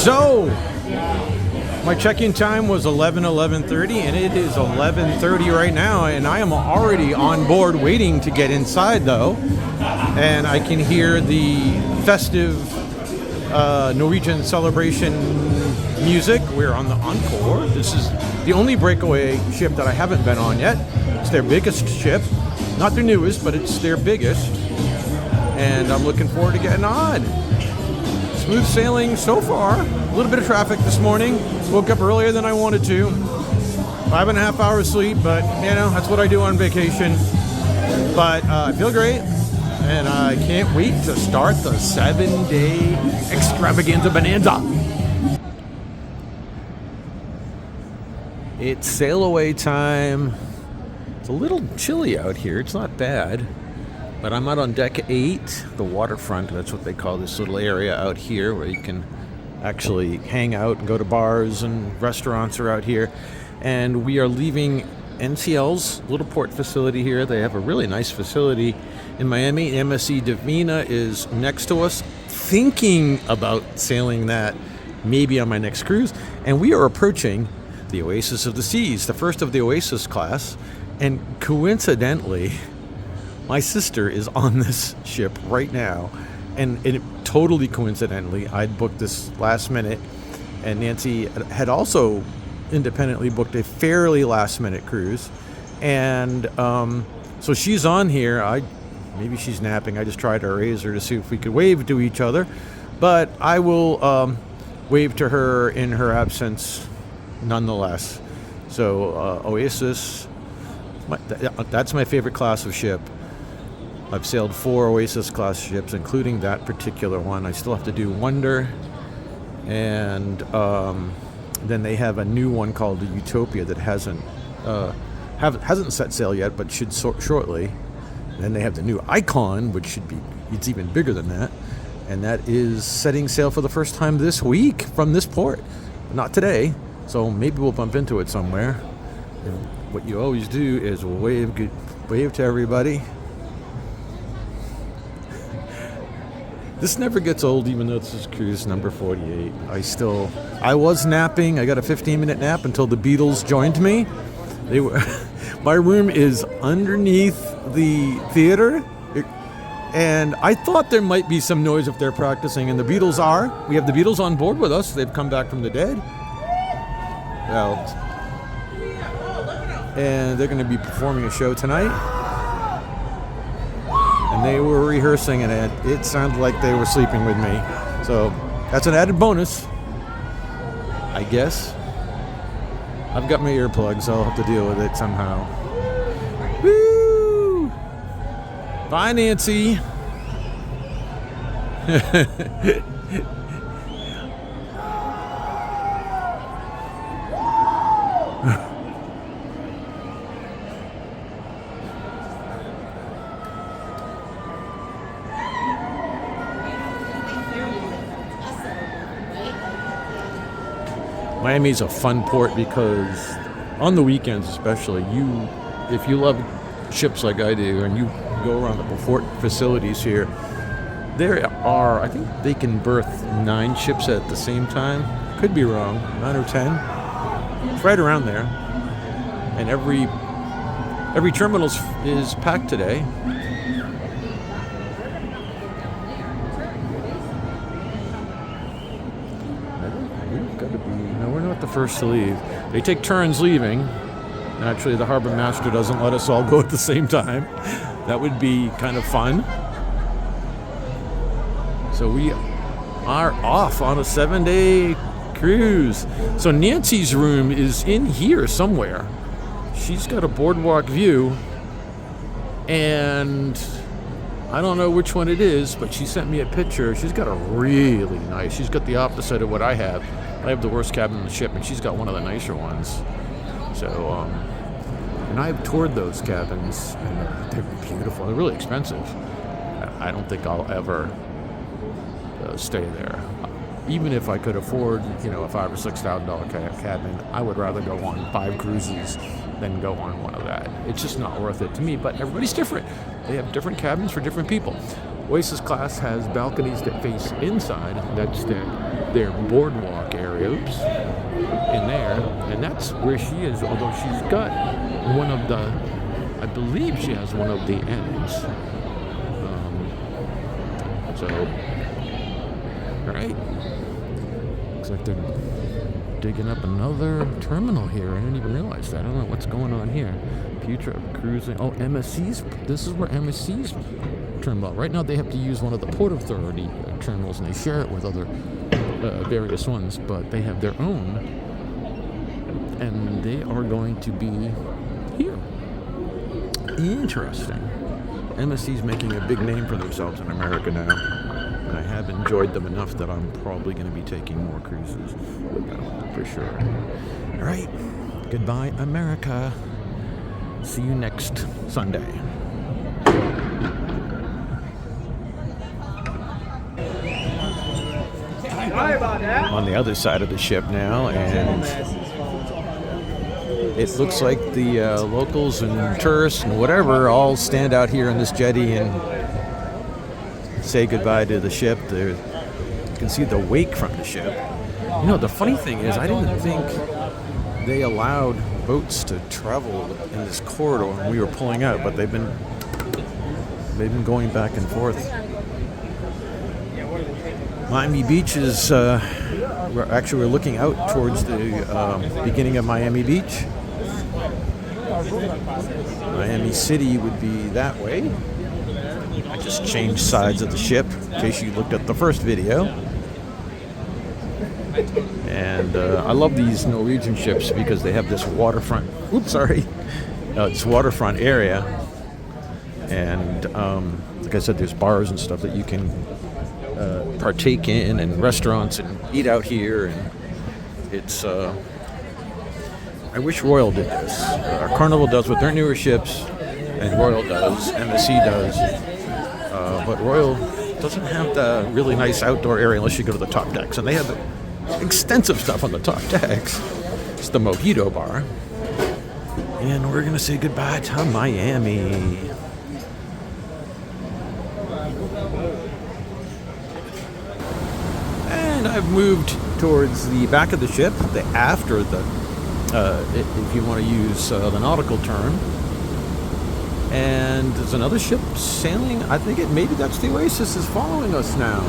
So, my check-in time was 11:30, and it is 11:30 right now, and I am already on board waiting to get inside, though. And I can hear the festive Norwegian celebration music. We're on the Encore. This is the only breakaway ship that I haven't been on yet. It's their biggest ship. Not their newest, but it's their biggest. And I'm looking forward to getting on. Smooth sailing so far. A little bit of traffic this morning. Woke up earlier than I wanted to. 5.5 hours sleep, but you know, that's what I do on vacation. But I feel great, and I can't wait to start the 7-day extravaganza bonanza. It's Sailaway time. It's a little chilly out here. It's not bad. But I'm out on deck 8, the waterfront. That's what they call this little area out here where you can actually hang out and go to bars, and restaurants are out here. And we are leaving NCL's little port facility here. They have a really nice facility in Miami. MSC Divina is next to us, thinking about sailing that maybe on my next cruise. And we are approaching the Oasis of the Seas, the first of the Oasis class. And coincidentally, my sister is on this ship right now, and totally coincidentally, I'd booked this last minute, and Nancy had also independently booked a fairly last minute cruise, and so she's on here. Maybe she's napping. I just tried to raise her to see if we could wave to each other, but I will wave to her in her absence nonetheless. So Oasis, that's my favorite class of ship. I've sailed 4 Oasis class ships, including that particular one. I still have to do Wonder, and then they have a new one called the Utopia that hasn't set sail yet, but should shortly. And then they have the new Icon, which should be, it's even bigger than that, and that is setting sail for the first time this week from this port. Not today, so maybe we'll bump into it somewhere. And what you always do is wave to everybody. This never gets old, even though this is cruise number 48. I was napping. I got a 15-minute nap until the Beatles joined me. My room is underneath the theater, and I thought there might be some noise if they're practicing, and the Beatles are. We have the Beatles on board with us. They've come back from the dead. Well, and they're going to be performing a show tonight. And they were rehearsing, and it sounded like they were sleeping with me. So that's an added bonus, I guess. I've got my earplugs, so I'll have to deal with it somehow. Woo! Bye, Nancy. Miami's a fun port because on the weekends especially, if you love ships like I do and you go around the port facilities here, there are, I think they can berth 9 ships at the same time. Could be wrong, 9 or 10. It's right around there. And every terminal is packed today. The first to leave. They take turns leaving. Naturally, the harbor master doesn't let us all go at the same time. That would be kind of fun. So we are off on a 7-day cruise. So Nancy's room is in here somewhere. She's got a boardwalk view, and I don't know which one it is, but she sent me a picture. She's got a really nice, she's got the opposite of what I have. I have the worst cabin in the ship, and she's got one of the nicer ones. So, and I've toured those cabins, and they're beautiful. They're really expensive. I don't think I'll ever stay there. Even if I could afford, a $5,000 or $6,000 cabin, I would rather go on 5 cruises than go on one of that. It's just not worth it to me, but everybody's different. They have different cabins for different people. Oasis class has balconies that face inside. That's the their boardwalk area. Oops. In there. And that's where she is, although she's got one of the, I believe she has one of the ends. Alright. Looks like they're digging up another terminal here. I didn't even realize that. I don't know what's going on here. Future of cruising. Oh, MSC's. This is where MSC's terminal. Right now they have to use one of the Port Authority terminals, and they share it with other various ones, but they have their own, and they are going to be here. Interesting. MSC's making a big name for themselves in America now. And I have enjoyed them enough that I'm probably going to be taking more cruises. For sure. All right. Goodbye, America. See you next Sunday. On the other side of the ship now, and it looks like the locals and tourists and whatever all stand out here on this jetty and say goodbye to the ship. You can see the wake from the ship. You know, the funny thing is, I didn't think they allowed boats to travel in this corridor when we were pulling out, but they've been going back and forth. Miami Beach is, we're looking out towards the beginning of Miami Beach. Miami City would be that way. I just changed sides of the ship in case you looked at the first video. And I love these Norwegian ships because they have this waterfront, this waterfront area. And like I said, there's bars and stuff that you can partake in, and restaurants, and eat out here. And it's I wish Royal did this. Carnival does with their newer ships, and Royal does, MSC does. But Royal doesn't have the really nice outdoor area unless you go to the top decks, and they have extensive stuff on the top decks. It's the Mojito Bar. And we're going to say goodbye to Miami. And I've moved towards the back of the ship, the aft, or the, if you want to use the nautical term. And there's another ship sailing. I think maybe that's the Oasis is following us now.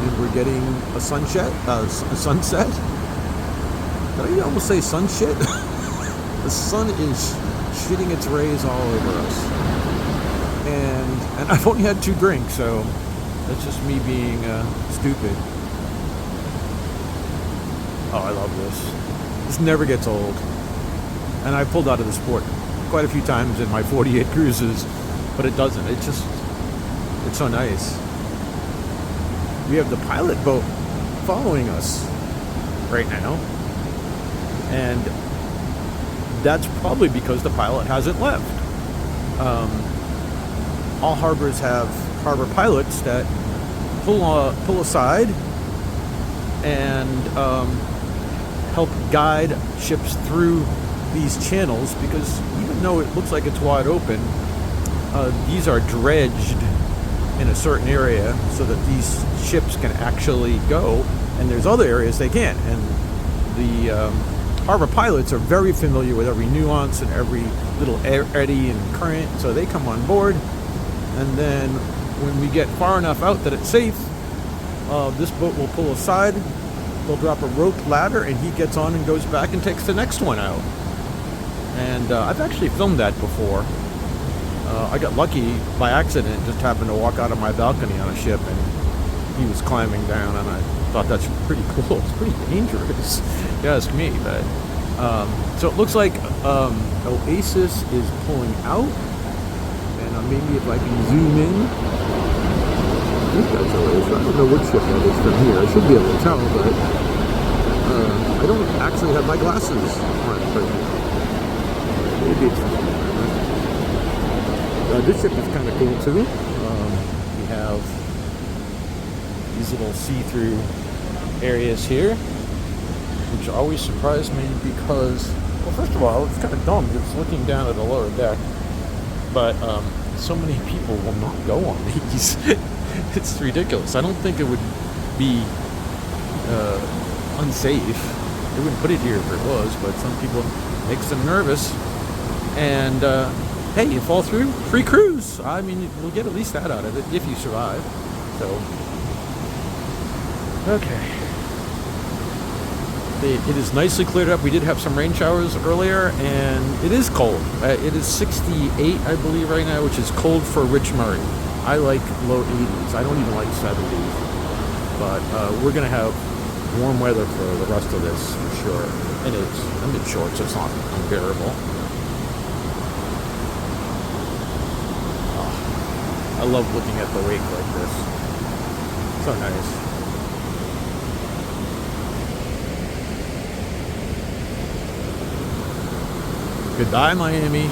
And we're getting a sunset. Did I almost say sunshit? The sun is shitting its rays all over us. And I've only had 2 drinks, so that's just me being stupid. Oh, I love this. This never gets old. And I pulled out of the sport quite a few times in my 48 cruises, but it doesn't. It's so nice. We have the pilot boat following us right now. And that's probably because the pilot hasn't left. All harbors have harbor pilots that pull aside and help guide ships through these channels, because even though it looks like it's wide open, these are dredged in a certain area so that these ships can actually go, and there's other areas they can't. And the harbor pilots are very familiar with every nuance and every little eddy and current, so they come on board, and then when we get far enough out that it's safe, this boat will pull aside, they'll drop a rope ladder, and he gets on and goes back and takes the next one out. And I've actually filmed that before. I got lucky by accident, just happened to walk out of my balcony on a ship, and he was climbing down, and I thought that's pretty cool. It's pretty dangerous, if you ask me. But so it looks like Oasis is pulling out, and maybe if I can zoom in. I think that's Oasis. I don't know which ship that is from here. I should be able to tell, but I don't actually have my glasses on right now. Maybe it's this ship is kind of cool too. We have these little see-through areas here, which always surprised me because, well, first of all, it's kind of dumb because it's looking down at the lower deck, but so many people will not go on these. It's ridiculous. I don't think it would be unsafe. They wouldn't put it here if it was, but some people it makes them nervous. And hey, you fall through, free cruise. I mean, you'll get at least that out of it if you survive. So, okay. It is nicely cleared up. We did have some rain showers earlier, and it is cold. It is 68, I believe, right now, which is cold for Rich Murray. I like low 80s. I don't even like 70s. But we're going to have warm weather for the rest of this, for sure. And I'm in shorts, so it's not unbearable. Oh, I love looking at the lake like this. So nice. Goodbye, Miami.